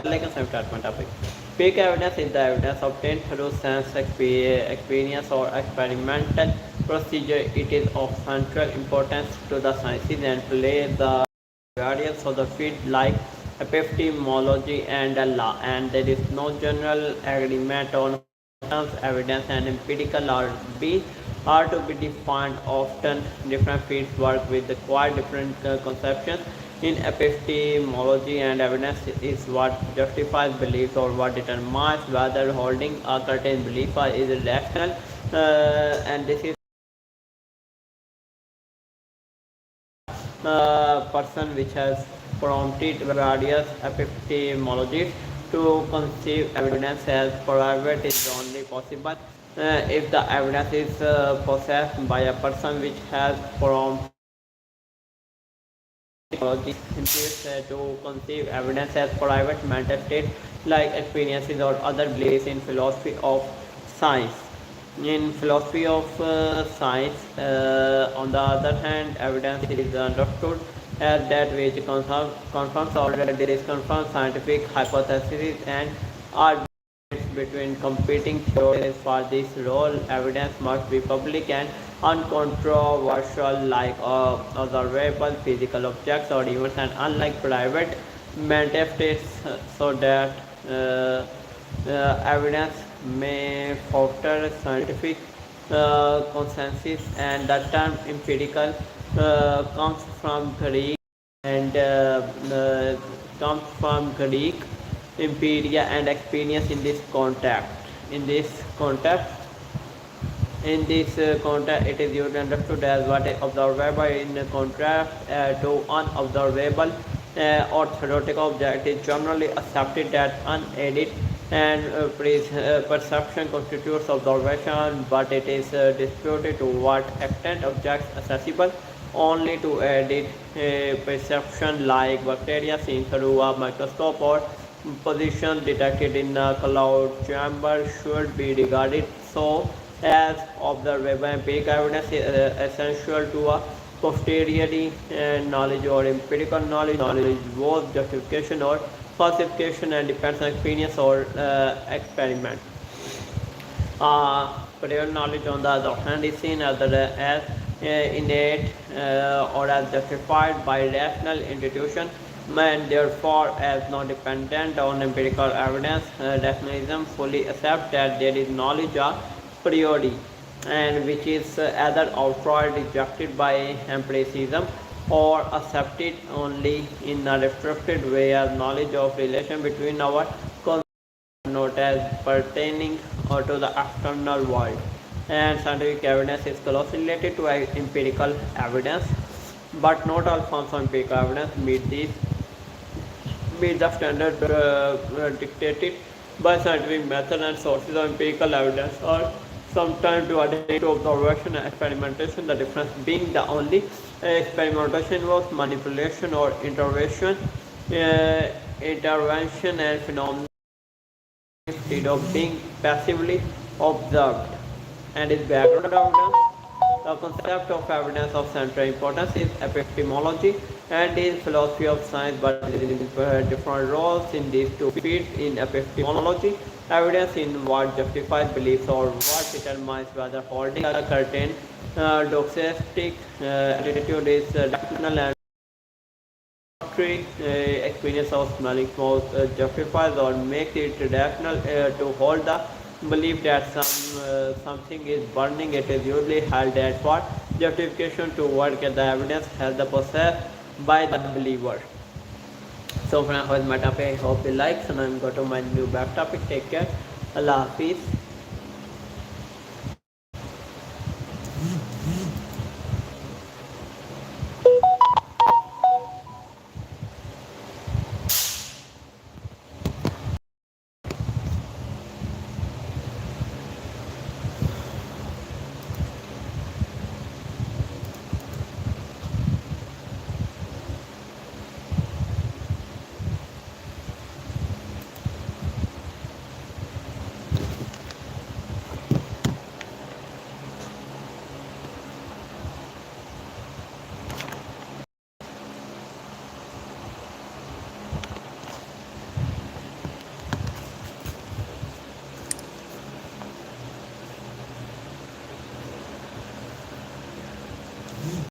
Like a semi topic. Peak evidence is the evidence obtained through sense experience or experimental procedure. It is of central importance to the sciences and plays the areas of the field like epistemology and law. And there is no general agreement on terms evidence and empirical are to be defined. Often different fields work with quite different conceptions. In epistemology, and evidence is what justifies beliefs or what determines whether holding a certain belief is rational, and this is person which has prompted various epistemologists to conceive evidence as private is only possible if the evidence is possessed by a person which has prompted to conceive evidence as private mental state like experiences or other beliefs. In philosophy of science, in philosophy of science, on the other hand, evidence is understood as that which confirms or disconfirms scientific hypotheses and are between competing theories. For this role, evidence must be public and uncontroversial, like observable physical objects or events, and unlike private mental states, so that evidence may foster scientific consensus. And the term empirical comes from Greek and comes from Greek imperia and experience. In this context in this context, it is usually understood as what is observable in contrast to unobservable or theoretical object. It is generally accepted that unaided and perception constitutes observation, but it is disputed to what extent objects accessible only to aided perception, like bacteria seen through a microscope or position detected in a cloud chamber, should be regarded so as observable. Empirical evidence is essential to a posteriori knowledge or empirical knowledge. Knowledge both justification or falsification and depends on experience or experiment. Prior knowledge, on the other hand, is seen as innate or as justified by rational intuition, and therefore as not dependent on empirical evidence. Rationalism fully accepts that there is knowledge a priori, and which is either outright rejected by empiricism or accepted only in a restricted way as knowledge of relation between our not as pertaining to the external world. And scientific evidence is closely related to empirical evidence, but not all forms of empirical evidence meet the standard dictated by scientific method. And sources of empirical evidence are sometimes divided into observation and experimentation, the difference being the only experimentation involves manipulation or intervention and phenomena instead of being passively observed. And its background evidence. The concept of evidence of central importance is epistemology and in philosophy of science, but different roles in these two fields. In epistemology, evidence in what justifies beliefs or what determines whether holding a certain doxastic attitude is rational, and experience of smelling smoke justifies or makes it rational to hold the belief that something is burning. It is usually held that for justification to work, and the evidence has the possessed by the believer. So friends, my topic, I hope you like, and I'm going to my new back topic. Take care. Allah Hafiz.